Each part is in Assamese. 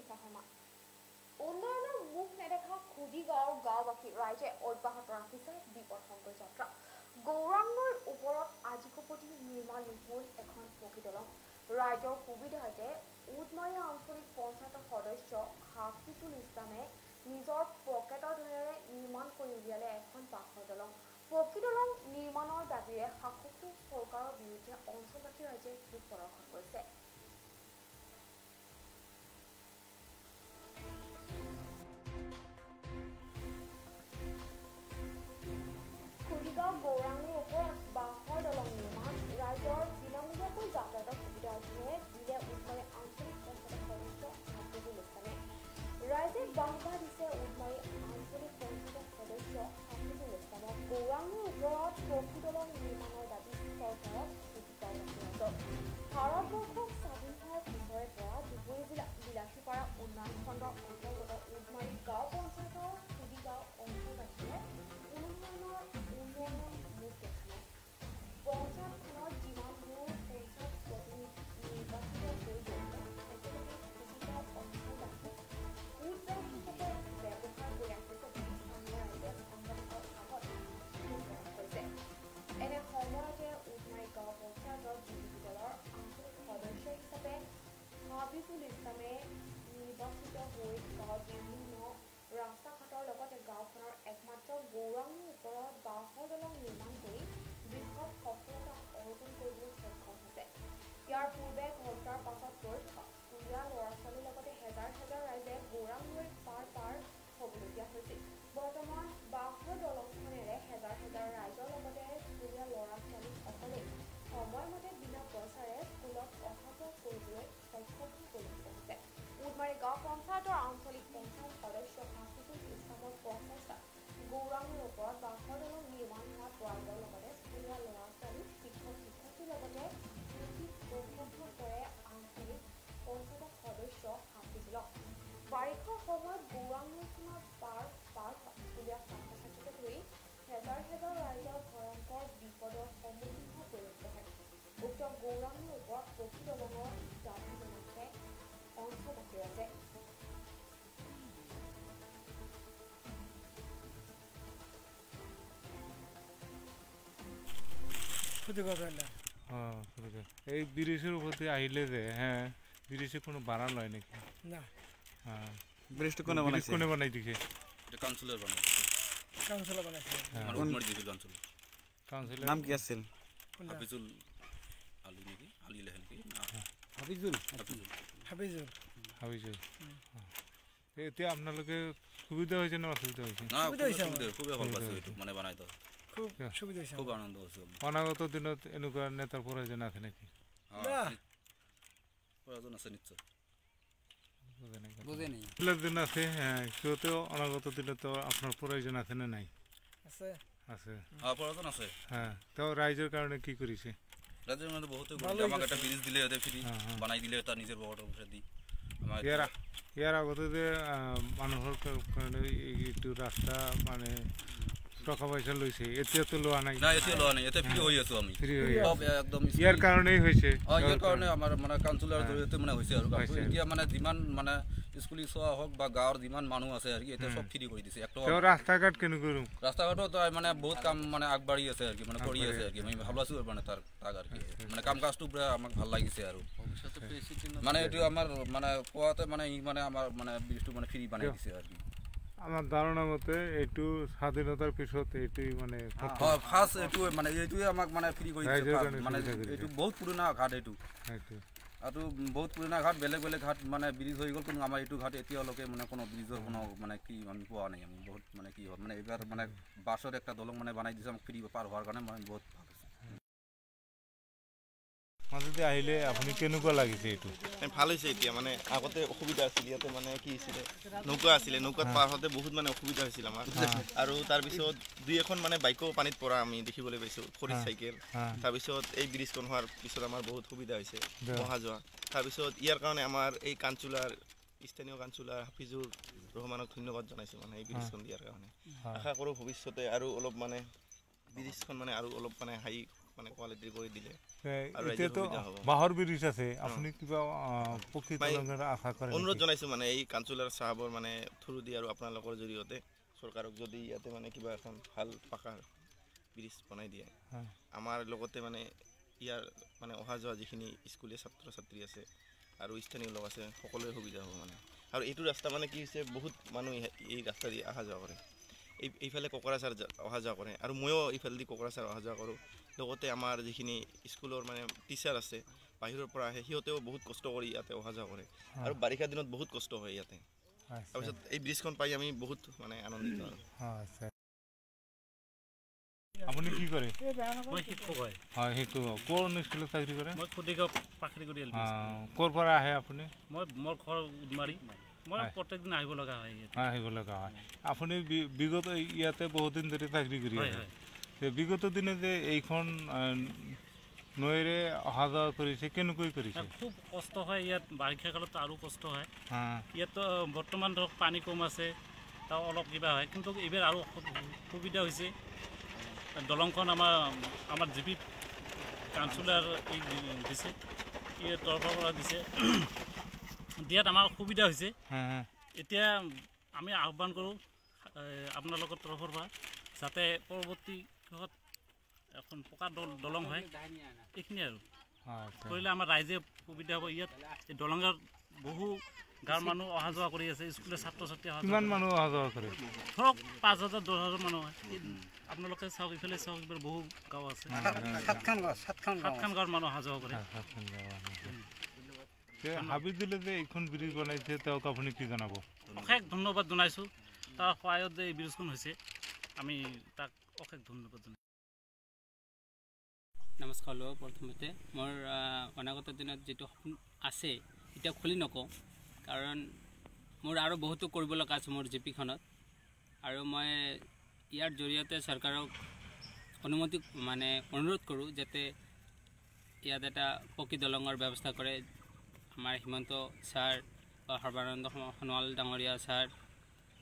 সহমত উন্নয়নৰ মুখ নেদেখা খুদিগাঁৱৰ গাঁওবাসী ৰাইজে অব্যাহত ৰাখিছে বিপদ সংকুল যাত্ৰা গৌৰাংগৰ ওপৰত আজিকোপতি নিৰ্মাণ নহল এখন পকী দলং ৰাইজৰ সুবিধাৰ্থে উদমাৰী আঞ্চলিক পঞ্চায়তৰ সদস্য হাফিজুল ইছলামে নিজৰ পকেটৰ ধনেৰে নিৰ্মাণ কৰি উলিয়ালে এখন পাখৰ দলং পকী দলং নিৰ্মাণৰ দাবীৰে শাসকীয় চৰকাৰৰ বিৰুদ্ধে অঞ্চলবাসী ৰাইজে ক্ষোভ প্ৰদৰ্শন কৰিছে গৌৰাংগৰ ওপৰত বাঁহৰ দলং নিৰ্মাণ ৰাইজৰ বিনামূলীয়াকৈ যাতায়াতৰ সুবিধাৰ্থে দিলে উদমাৰী আঞ্চলিক পঞ্চায়তৰ সদস্য হাফিজুল ইছলামে ৰাইজে বাহবা দিছে উদমাৰী আঞ্চলিক পঞ্চায়তৰ সদস্য হাফিজুল ইছলামক গৌৰাংগৰ ওপৰত পকী দলং নিৰ্মাণৰ দাবী চৰকাৰক ভাৰতবৰ্ষক স্বাধীন হোৱাৰ পিছৰে পৰা ধুবুৰী জিলা বিলাসীপাৰা উন্নয়ন খণ্ডৰ অন্তৰ্গত উদমাৰী গাঁও পঞ্চায়তৰ খুদিগাঁও অঞ্চলবাসীয়ে উন্নয়নৰ মুখ দেখা নাই পঞ্চায়তখনত যিমানবোৰ পঞ্চায়ত প্ৰতিনিধি নিৰ্বাচিত হৈ গৈছে একেলগে খুদিগাঁও অঞ্চলবাসীক ভোটদান হিচাপে ব্যৱহাৰ কৰি ৰাখিছে বুলি স্থানীয় ৰাইজে সাংবাদিকৰ আগত প্ৰকাশ কৰিছে এনে সময়তে উদমাৰী গাঁও পঞ্চায়তৰ বিৰোধী দলৰ আঞ্চলিক সদস্য হিচাপে হাফিজুল ইছলামে নিৰ্বাচিত হৈ গাঁৱৰ বিভিন্ন ৰাস্তা ঘাটৰ লগতে গাঁওখনৰ একমাত্ৰ গৌৰাংগৰ ওপৰত বাঁহৰ দলং নিৰ্মাণ কৰি বৃহৎ সফলতা অৰ্জন কৰিবলৈ সক্ষম হৈছে ইয়াৰ পূৰ্বে ঘণ্টাৰ পাছত ৰৈ থকা স্কুলীয়া ল'ৰা ছোৱালীৰ লগতে হেজাৰ হেজাৰ ৰাইজে গৌৰাংগৰ পাৰ হ'বলগীয়া হৈছিল বৰ্তমান বাঁহৰ দলংখনেৰে হেজাৰ হেজাৰ ৰাইজৰ লগতে স্কুলীয়া ল'ৰা ছোৱালীসকলে সময়মতে বিনা পইচাৰে স্কুলত অহা যোৱা কৰিবলৈ সক্ষম কৰিব হৈছে উদমাৰী গাঁও পঞ্চায়তৰ আঞ্চলিক পঞ্চায়ত সদস্য হাফিজুল ইছলামৰ প্ৰচেষ্টাত গৌৰাংগৰ ওপৰত বাঁহৰ দলং নিৰ্মাণ হোৱা ৰাইজৰ লগতে স্কুলীয়া ল'ৰা ছোৱালী শিক্ষক শিক্ষাৰ্থীৰ লগতে প্ৰশংসা কৰে আঞ্চলিক পঞ্চায়তৰ সদস্য হাফিজুলক বাৰিষাৰ সময়ত গৌৰাংগখনৰ পাৰ স্কুলীয়া ছাত্ৰ ছাত্ৰীকে ধৰি হেজাৰ হেজাৰ ৰাইজৰ ভয়ংকৰ বিপদৰ সন্মুখীন হোৱা পৰিলক্ষিত হয় উক্ত গৌৰাংগৰ ওপৰত পকী দলঙৰ দাবী জনাইছে অঞ্চলবাসী ৰাইজে এই ব্রিজের উপরে আইলে যে হ্যাঁ ব্রিজে কোনো ভাড়া লয় নাকি না হ্যাঁ ব্রিজটা কোনে বানাইছে কোনে বানাই দিছে এটা কাউন্সিলর বানাইছে আমার উন্নয়ন দিছিল কাউন্সিলর নাম কি আছিল হাফিজুল আলী নাকি আলী লেহেন কি না হাফিজুল এতিয়া আপোনালোকে সুবিধা হৈছে না অসুবিধা হৈছে না খুবই ভালো পাইছে এটা মানে বানাই দাও খুব সুবিধা হইছে খুব আনন্দ হইছে অনাগত দিনত এনেকুৱা নেতাৰ প্ৰয়োজন আছে নেকি প্রয়োজন আছে নিশ্চয় বুঝে নেই দিন আছে হ্যাঁ সিহঁতেও অনাগত দিনত আপোনাৰ প্ৰয়োজন আছে নে নাই আছে আছে প্ৰয়োজন আছে হ্যাঁ তো ৰাইজৰ কাৰণে কি কৰিছে ৰাজ্যেৰ মধ্যে বহুত আমাকে একটা ব্ৰিজ দিলে ওদেৰ ফ্ৰি বানাই দিলে তাৰ নিজেৰ বড় পয়সা দি আমাৰ ইয়াৰ আগতে যে মানুহৰ কাৰণে এইটো ৰাস্তা মানে টকা পয়সা লৈছে এতিয়াতো লোৱা নাই না এতিয়া লোৱা নাই এতিয়া ফ্ৰি হৈ আছো আমি ফ্ৰি হৈ একদম ইয়াৰ কাৰণেই হৈছে ইয়াৰ কাৰণে আমাৰ মানে কাউন্সিলৰৰ জৰিয়তে মানে হৈছে আৰু এতিয়া মানে যিমান মানে স্কুলি চোৱা হওক বা গাঁৱৰ যিমান মানুহ আছে আৰু এতিয়া সব ফ্ৰি কৰি দিছে একটা ৰাস্তা ঘাট কেনেকৈ ৰাস্তা ঘাটত মানে বহুত কাম মানে আগবাঢ়ি আছে আৰু মানে কৰি আছে আৰু আমি ভাবলাছো মানে তাৰ আৰু মানে কাম কাজটো পুৰা আমাক ভাল লাগিছে আৰু মানে এইটো আমাৰ মানে কোৱাতে মানে মানে আমাৰ মানে ব্ৰিজটো মানে ফ্ৰি বানাই দিছে আৰু আমাৰ ধাৰণা মতে এইটো স্বাধীনতাৰ পিছত এইটোই মানে ফাৰ্স্ট এইটো মানে এইটোৱে আমাক মানে ফ্ৰি কৰি দিছে মানে এইটো বহুত পুৰণা ঘাট এইটো আৰু বহুত পুৰণা ঘাট বেলেগ বেলেগ ঘাট মানে ব্ৰিজ হৈ গ'ল কিন্তু আমাৰ এইটো ঘাট এতিয়ালৈকে মানে কোনো ব্ৰিজৰ কোনো মানে কি আমি পোৱা নাই আমি বহুত মানে কি হ'ল মানে এইবাৰ মানে বাছৰ একটা দলং মানে বনাই দিছে আমাক ফ্ৰি পাৰ হোৱাৰ কাৰণে মানে বহুত ভাল মাজতে আহিলে আপুনি কেনেকুৱা লাগিছে এইটো ভাল হৈছে এতিয়া মানে আগতে অসুবিধা আছিল ইয়াতে মানে কি হৈছিলে নৌকা আছিলে নৌকাত পাৰ হওঁতে বহুত মানে অসুবিধা হৈছিল আমাৰ আৰু তাৰপিছত দুই এখন মানে বাইকো পানীত পৰা আমি দেখিবলৈ পাইছোঁ খৰিচ চাইকেল তাৰপিছত এই ব্ৰিজখন হোৱাৰ পিছত আমাৰ বহুত সুবিধা হৈছে অহা যোৱা তাৰপিছত ইয়াৰ কাৰণে আমাৰ এই কাঞ্চুলাৰ স্থানীয় কাঞ্চুলাৰ হাফিজুৰ ৰহমানক ধন্যবাদ জনাইছোঁ মানে এই ব্ৰিজখন দিয়াৰ কাৰণে আশা কৰোঁ ভৱিষ্যতে আৰু অলপ মানে ব্ৰিজখন মানে আৰু অলপ মানে মানে কোৱালিটি কৰি দিলে এতিয়াতো বাঁহৰ ব্ৰিজ আছে আপুনি কিবা পকী দলঙৰ আশা কৰে অনুৰোধ জনাইছোঁ মানে এই কাউন্সিলৰ চাহাবৰ মানে থ্ৰু দি আৰু আপোনালোকৰ জৰিয়তে চৰকাৰক যদি ইয়াতে মানে কিবা এখন ভাল পাকা ব্ৰিজ বনাই দিয়ে আমাৰ লগতে মানে ইয়াৰ মানে অহা যোৱা যিখিনি স্কুলীয়া ছাত্ৰ ছাত্ৰী আছে আৰু স্থানীয় লোক আছে সকলোৰে সুবিধা হ'ব মানে আৰু এইটো ৰাস্তা মানে কি হৈছে বহুত মানুহ এই ৰাস্তা দি অহা যোৱা কৰে এইফালে কোকৰাঝাৰ অহা যোৱা কৰে আৰু ময়ো এইফালেদি কোকৰাঝাৰ অহা যোৱা কৰোঁ লগতে আমাৰ যিখিনি স্কুলৰ মানে টিচাৰ আছে বাহিৰৰ পৰা আহে সিহঁতেও বহুত কষ্ট কৰি ইয়াতে অহা যোৱা কৰে আৰু বাৰিষা দিনত বহুত কষ্ট হয় ইয়াতে তাৰপিছত এই ব্ৰিজখন পাই আমি বহুত মানে আনন্দিত আপুনি কি কৰে মই শিক্ষক হয় শিক্ষক কোন স্কুলত চাকৰি কৰে মই খুদিগাঁও পাখৰিগুৰি এল পি ক'ৰ পৰা আহে আপুনি মোৰ ঘৰ উদমাৰী মই প্ৰত্যেক দিন আহিব লগা হয় আপুনি বিগত ইয়াতে বহুত দিন ধৰি চাকৰি কৰি আছে বিগত দিনে যে এইখন নৈৰে অহা যোৱা কৰিছে কেনেকৈ কৰিছে খুব কষ্ট হয় ইয়াত বাৰিষা কালত আৰু কষ্ট হয় ইয়াতো বৰ্তমান ধৰক পানী কম আছে তাও অলপ কিবা হয় কিন্তু এইবাৰ আৰু সুবিধা হৈছে দলংখন আমাৰ জি পি কাউন্সিলৰ দিছে তৰফৰ পৰা দিছে দিয়াত আমাৰ সুবিধা হৈছে এতিয়া আমি আহ্বান কৰোঁ আপোনালোকৰ তৰফৰ পৰা যাতে পৰৱৰ্তী এখন পকা দলং হয় এইখিনি আৰু কৰিলে আমাৰ ৰাইজে সুবিধা হ'ব ইয়াত এই দলঙৰ বহু গাঁৱৰ মানুহ অহা যোৱা কৰি আছে স্কুলৰ ছাত্ৰ ছাত্ৰী কিমান মানুহ অহা যোৱা কৰে ধৰক 5,000 10,000 মানুহ হয় আপোনালোকে চাওক ইফালে চাওক এইবাৰ বহু গাঁও আছে সাতখন গাঁৱৰ মানুহ অহা যোৱা কৰে হাবি দিলে যে এইখন ব্ৰিজ বনাইছে তেওঁক আপুনি কি জনাব অশেষ ধন্যবাদ জনাইছোঁ তাৰ সহায়ত যে এই ব্ৰিজখন হৈছে আমি তাক অশেষ ধন্যবাদ জনাইছোঁ নমস্কাৰ প্ৰথমতে মোৰ অনাগত দিনত যিটো সপোন আছে এতিয়া খুলি নকওঁ কাৰণ মোৰ আৰু বহুতো কৰিব লগা আছে মোৰ জি পিখনত আৰু মই ইয়াৰ জৰিয়তে চৰকাৰক অনুমতি মানে অনুৰোধ কৰোঁ যাতে ইয়াত এটা পকী দলঙৰ ব্যৱস্থা কৰে আমাৰ হিমন্ত ছাৰ বা সৰ্বানন্দ সোণোৱাল ডাঙৰীয়া ছাৰ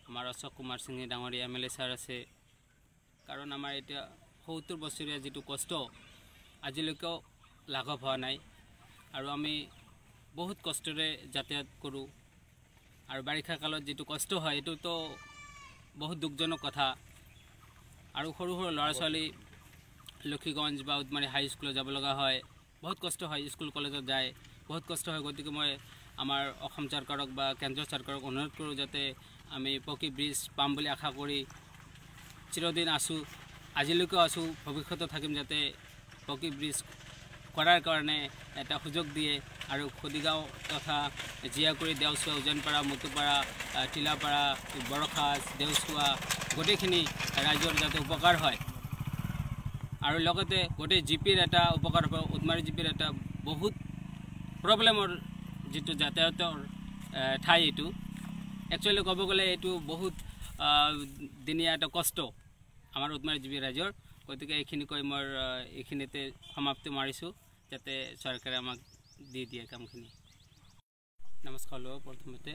আমাৰ অশোক কুমাৰ সিংহে ডাঙৰীয়া MLA ছাৰ আছে কাৰণ আমাৰ এতিয়া 70 বছৰীয়া যিটো কষ্ট আজিলৈকেও লাঘৱ হোৱা নাই আৰু আমি বহুত কষ্টৰে যাতায়াত কৰোঁ আৰু বাৰিষা কালত যিটো কষ্ট হয় এইটোতো বহুত দুখজনক কথা আৰু সৰু সৰু ল'ৰা ছোৱালী লক্ষীগঞ্জ বা উদমাৰী হাই স্কুলত যাব লগা হয় বহুত কষ্ট হয় স্কুল কলেজত যায় বহুত কষ্ট হয় গতিকে মই আমাৰ অসম চৰকাৰক বা কেন্দ্ৰীয় চৰকাৰক অনুৰোধ কৰোঁ যাতে আমি পকী ব্ৰিজ পাম বুলি আশা কৰি চিৰদিন আছোঁ আজিলৈকেও আছোঁ ভৱিষ্যতে থাকিম যাতে পকী ব্ৰিজ কৰাৰ কাৰণে এটা সুযোগ দিয়ে আৰু খুদিগাঁও তথা জীয়াকুৰি দেওচুৱা উজনপাৰা মুতুপাৰা টিলাপাৰা বৰখাজ দেওচুৱা গোটেইখিনি ৰাইজৰ যাতে উপকাৰ হয় আৰু লগতে গোটেই জি পিৰ এটা উপকাৰ হ'ব উদমাৰী জি পিৰ এটা বহুত প্ৰব্লেমৰ যিটো যাতায়াতৰ ঠাই এইটো একচুৱেলি ক'ব গ'লে এইটো বহুত দিনীয়া এটা কষ্ট আমাৰ উদমাৰী জি পি ৰাইজৰ গতিকে এইখিনি কৈ মই এইখিনিতে সমাপ্তি মাৰিছোঁ যাতে চৰকাৰে আমাক দি দিয়ে কামখিনি নমস্কাৰ প্ৰথমতে